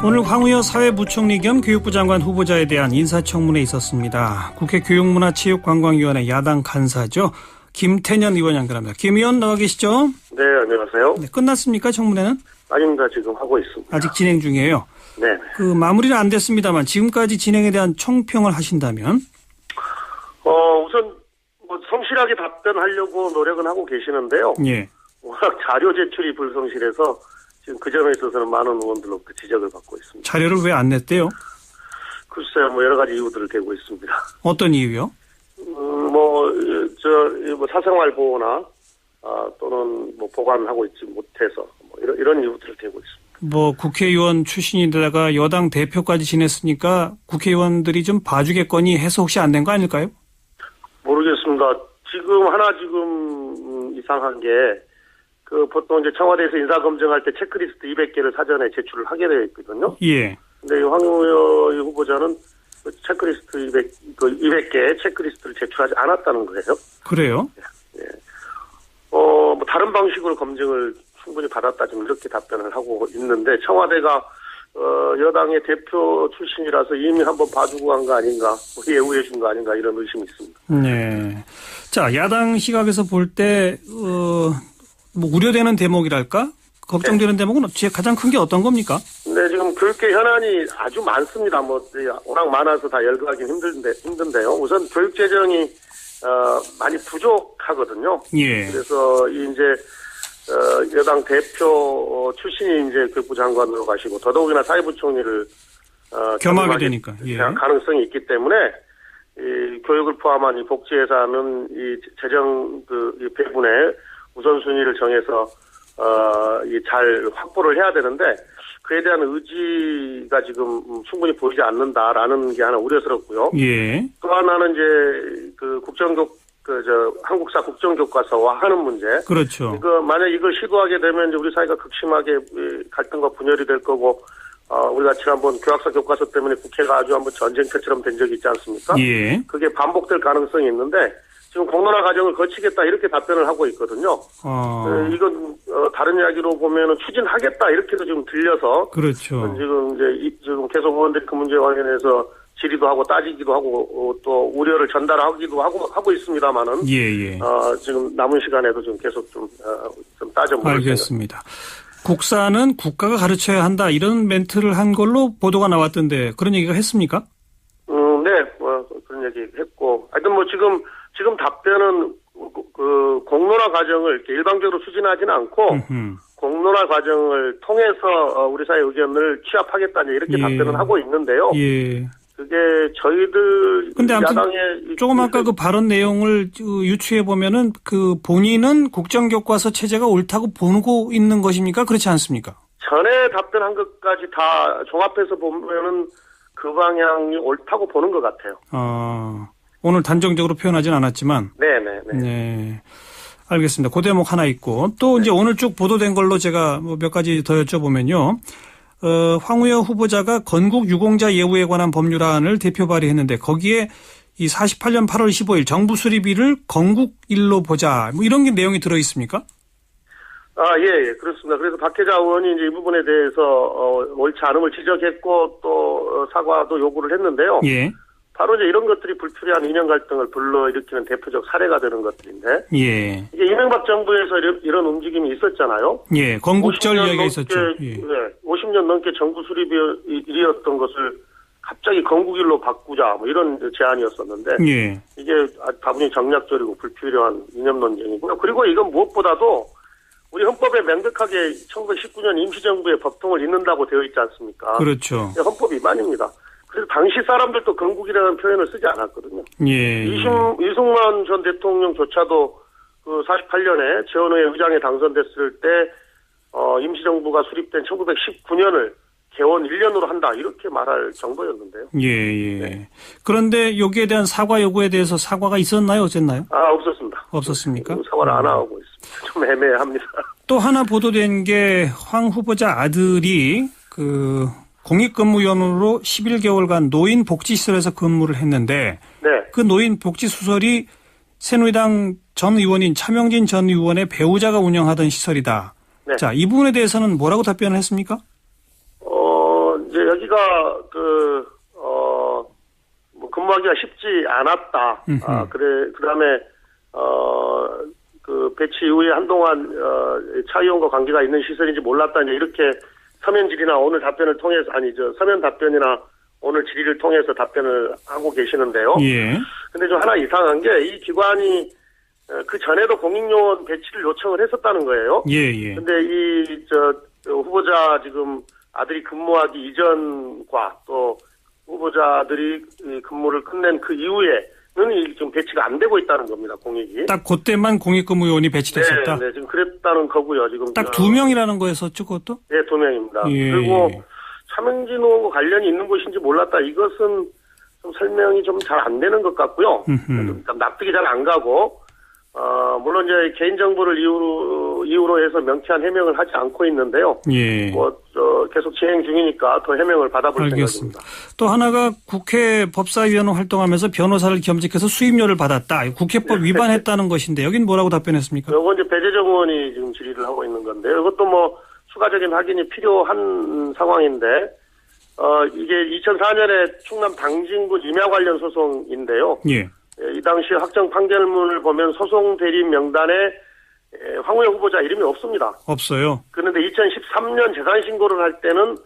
오늘 황우여 사회부총리 겸 교육부 장관 후보자에 대한 인사청문회 있었습니다. 국회 교육문화체육관광위원회 야당 간사죠. 김태년 의원 연결합니다. 김 의원 나와 계시죠? 네, 안녕하세요. 네, 끝났습니까, 청문회는? 아닙니다. 지금 하고 있습니다. 아직 진행 중이에요. 네. 마무리는 안 됐습니다만 지금까지 진행에 대한 총평을 하신다면? 우선 성실하게 답변하려고 노력은 하고 계시는데요. 예. 워낙 자료 제출이 불성실해서 지금 그 점에 있어서는 많은 의원들로부터 지적을 받고 있습니다. 자료를 왜 안 냈대요? 글쎄요, 여러 가지 이유들을 대고 있습니다. 어떤 이유요? 사생활 보호나 또는 보관하고 있지 못해서 이런 이유들을 대고 있습니다. 국회의원 출신인데다가 여당 대표까지 지냈으니까 국회의원들이 좀 봐주겠거니 해서 혹시 안 된 거 아닐까요? 모르겠습니다. 지금 이상한 게 보통 이제 청와대에서 인사검증할 때 체크리스트 200개를 사전에 제출을 하게 되어 있거든요. 예. 근데 황우여 후보자는 체크리스트 200개 체크리스트를 제출하지 않았다는 거예요. 그래요? 예. 다른 방식으로 검증을 충분히 받았다 지금 이렇게 답변을 하고 있는데 청와대가 여당의 대표 출신이라서 이미 한번 봐주고 간 거 아닌가, 예우해 준 거 아닌가 이런 의심이 있습니다. 네. 자, 야당 시각에서 볼 때 우려되는 대목이랄까? 걱정되는 대목은 가장 큰 게 어떤 겁니까? 네, 지금 교육계 현안이 아주 많습니다. 워낙 많아서 다 열거하기는 힘든데요. 우선 교육 재정이 많이 부족하거든요. 예. 그래서 여당 대표 출신이 교육부 장관으로 가시고 더더욱이나 사회부총리를 겸하게 되니까 가능성이 있기 때문에 이 교육을 포함한 이 복지 예산은 이 재정 이 배분에 우선순위를 정해서 잘 확보를 해야 되는데 그에 대한 의지가 지금 충분히 보이지 않는다라는 게 하나 우려스럽고요. 예. 또 하나는 한국사 국정교과서화 하는 문제. 그렇죠. 만약 이걸 시도하게 되면 우리 사회가 극심하게 갈등과 분열이 될 거고, 우리가 지난번 교학사 교과서 때문에 국회가 아주 한번 전쟁터처럼 된 적이 있지 않습니까? 예. 그게 반복될 가능성이 있는데, 지금 공론화 과정을 거치겠다 이렇게 답변을 하고 있거든요. 이건 다른 이야기로 보면은 추진하겠다 이렇게도 지금 들려서. 그렇죠. 지금 계속 의원들이 그 문제 관련해서 질의도 하고 따지기도 하고 또 우려를 전달하기도 하고 있습니다만은. 예. 지금 남은 시간에도 좀 계속 좀 따져보겠습니다. 알겠습니다. 국사는 국가가 가르쳐야 한다 이런 멘트를 한 걸로 보도가 나왔던데 그런 얘기가 했습니까? 네, 그런 얘기 했고, 하여튼 지금 답변은 공론화 과정을 이렇게 일방적으로 추진하지는 않고 공론화 과정을 통해서 우리 사회 의견을 취합하겠다 이렇게 답변을 하고 있는데요. 예. 그게 저희들 근데 야당의 조금 아까 그 발언 내용을 유추해 보면은 본인은 국정교과서 체제가 옳다고 보고 있는 것입니까? 그렇지 않습니까? 전에 답변한 것까지 다 종합해서 보면은 그 방향이 옳다고 보는 것 같아요. 오늘 단정적으로 표현하진 않았지만. 네. 알겠습니다. 그 대목 하나 있고 또 이제 오늘 쭉 보도된 걸로 제가 몇 가지 더 여쭤보면요. 황우여 후보자가 건국 유공자 예우에 관한 법률안을 대표 발의했는데 거기에 이 48년 8월 15일 정부 수립일을 건국일로 보자 이런 게 내용이 들어 있습니까? 예, 그렇습니다. 그래서 박혜자 의원이 이 부분에 대해서 옳지 않음을 지적했고 또 사과도 요구를 했는데요. 예. 바로 이런 것들이 불필요한 이념 갈등을 불러일으키는 대표적 사례가 되는 것들인데. 예. 이게 이명박 정부에서 이런 움직임이 있었잖아요. 예, 건국절 이야기가 있었죠. 예. 네, 50년 넘게 정부 수립일이었던 것을 갑자기 건국일로 바꾸자 이런 제안이었었는데. 예. 이게 다분히 정략적이고 불필요한 이념 논쟁이고요. 그리고 이건 무엇보다도 우리 헌법에 명백하게 1919년 임시정부의 법통을 잇는다고 되어 있지 않습니까? 그렇죠. 헌법 위반입니다. 그래서 당시 사람들도 건국이라는 표현을 쓰지 않았거든요. 예. 이승만 전 대통령조차도 48년에 재헌의 의장에 당선됐을 때 임시정부가 수립된 1919년을 개원 1년으로 한다 이렇게 말할 정도였는데요. 예. 네. 그런데 여기에 대한 사과 요구에 대해서 사과가 있었나요? 어쨌나요? 없었습니다. 없었습니까? 사과를 안 하고 있습니다. 좀 애매합니다. 또 하나 보도된 게 황 후보자 아들이 공익근무원으로 11개월간 노인복지시설에서 근무를 했는데 네. 그 노인복지시설이 새누리당 전 의원인 차명진 전 의원의 배우자가 운영하던 시설이다. 네. 자, 이 부분에 대해서는 뭐라고 답변을 했습니까? 이제 여기가 뭐 근무하기가 쉽지 않았다. 그다음에 배치 이후에 한동안 차의원과 관계가 있는 시설인지 몰랐다. 이제 이렇게 서면 질의나 오늘 답변을 통해서 서면 답변이나 오늘 질의를 통해서 답변을 하고 계시는데요. 예. 근데 좀 하나 이상한 게 이 기관이 그 전에도 공익요원 배치를 요청을 했었다는 거예요. 예. 근데 후보자 지금 아들이 근무하기 이전과 또 후보자들이 근무를 끝낸 그 이후에는 지금 배치가 안 되고 있다는 겁니다, 공익이. 딱 그때만 공익근무요원이 배치됐었다? 네, 지금 그랬다는 거고요, 지금. 딱 2명이라는 거였었죠, 그것도? 네, 2명입니다. 예. 그리고 차명진 의원과 관련이 있는 곳인지 몰랐다. 이것은 좀 설명이 좀 잘 안 되는 것 같고요. 납득이 잘 안 가고, 물론 이제 개인정보를 이유로 해서 명쾌한 해명을 하지 않고 있는데요. 예. 계속 진행 중이니까 더 해명을 받아볼 생각입니다. 또 하나가 국회 법사위원 활동하면서 변호사를 겸직해서 수임료를 받았다. 국회법 위반했다는 것인데 여긴 뭐라고 답변했습니까? 이건 이제 배재정 의원이 지금 질의를 하고 있는 건데요. 이것도 뭐 추가적인 확인이 필요한 상황인데, 이게 2004년에 충남 당진구 임야 관련 소송인데요. 예. 이 당시 확정 판결문을 보면 소송 대리인 명단에 황우여 후보자 이름이 없습니다. 없어요. 그런데 2013년 재산 신고를 할 때는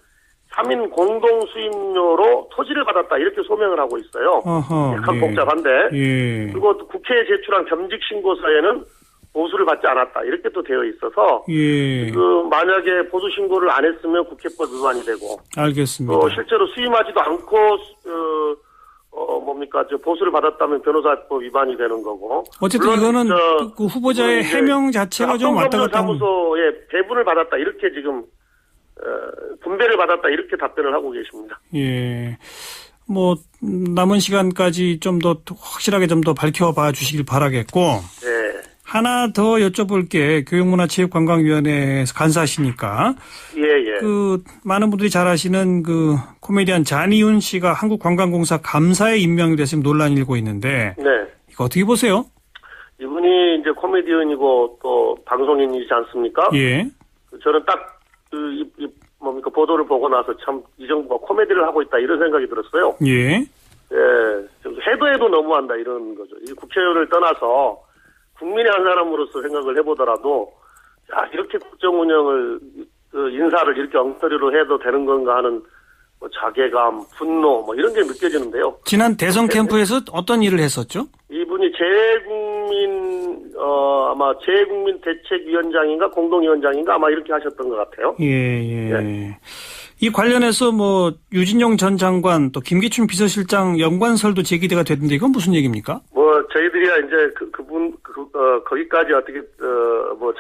3인 공동 수임료로 토지를 받았다 이렇게 소명을 하고 있어요. 어허, 약간 예. 복잡한데. 예. 그리고 또 국회에 제출한 겸직 신고서에는 보수를 받지 않았다 이렇게 또 되어 있어서 예. 만약에 보수 신고를 안 했으면 국회법 위반이 되고 알겠습니다. 또 실제로 수임하지도 않고 보수를 받았다면 변호사법 위반이 되는 거고. 어쨌든 이거는 그 후보자의 해명 자체가 좀 왔다 갔다 하는. 사무소에 배분을 받았다 이렇게 지금 분배를 받았다 이렇게 답변을 하고 계십니다. 예. 뭐 남은 시간까지 좀 더 확실하게 좀 더 밝혀봐 주시길 바라겠고. 네. 하나 더 여쭤볼 게 교육문화체육관광위원회에서 간사시니까. 예. 그 많은 분들이 잘 아시는 그 코미디언 잔이윤 씨가 한국관광공사 감사에 임명이 돼서 논란이 일고 있는데. 네. 이거 어떻게 보세요? 이분이 이제 코미디언이고 또 방송인이지 않습니까? 예. 저는 딱 보도를 보고 나서 참 이 정부가 코미디를 하고 있다 이런 생각이 들었어요. 예. 예. 좀 해도 너무한다 이런 거죠. 이 국회의원을 떠나서 국민의 한 사람으로서 생각을 해보더라도 이렇게 국정 운영을 인사를 이렇게 엉터리로 해도 되는 건가 하는 자괴감, 분노 이런 게 느껴지는데요. 지난 대선 캠프에서 어떤 일을 했었죠? 이분이 아마 재국민 대책위원장인가 공동위원장인가 아마 이렇게 하셨던 것 같아요. 예. 이 관련해서 뭐 유진용 전 장관 또 김기춘 비서실장 연관설도 제기가 됐는데 이건 무슨 얘기입니까? 저희들이야 이제 거기까지 어떻게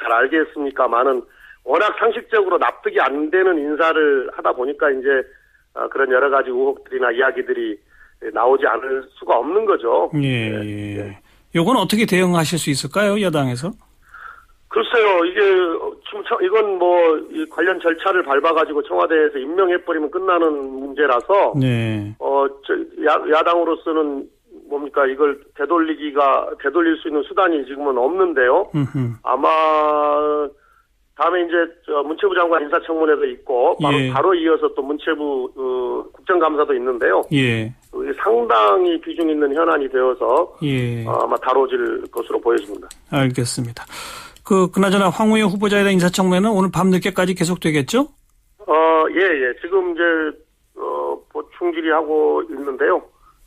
잘 알겠습니까만은 워낙 상식적으로 납득이 안 되는 인사를 하다 보니까 이제 그런 여러 가지 의혹들이나 이야기들이 나오지 않을 수가 없는 거죠. 예. 요건 어떻게 대응하실 수 있을까요, 여당에서? 글쎄요, 이건 이 관련 절차를 밟아가지고 청와대에서 임명해버리면 끝나는 문제라서, 네. 야당으로서는 이걸 되돌릴 수 있는 수단이 지금은 없는데요. 아마, 다음에 이제, 문체부 장관 인사청문회도 있고, 바로 이어서 또 문체부, 국정감사도 있는데요. 예. 상당히 비중 있는 현안이 되어서, 예. 아마 다뤄질 것으로 보여집니다. 알겠습니다. 그나저나 황우여 후보자에 대한 인사청문회는 오늘 밤 늦게까지 계속되겠죠? 예. 지금 이제, 보충 질의하고 있는데요.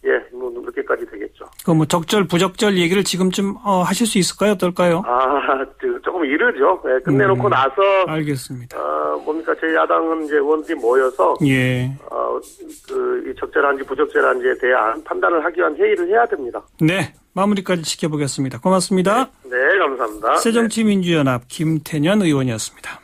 예, 늦게까지 되겠죠. 적절, 부적절 얘기를 지금쯤, 하실 수 있을까요? 어떨까요? 조금 이르죠. 예, 끝내놓고 나서. 알겠습니다. 제 야당은 이제 의원들이 모여서. 예. 이 적절한지 부적절한지에 대한 판단을 하기 위한 회의를 해야 됩니다. 네. 마무리까지 지켜보겠습니다. 고맙습니다. 네, 감사합니다. 새정치민주연합 김태년 의원이었습니다.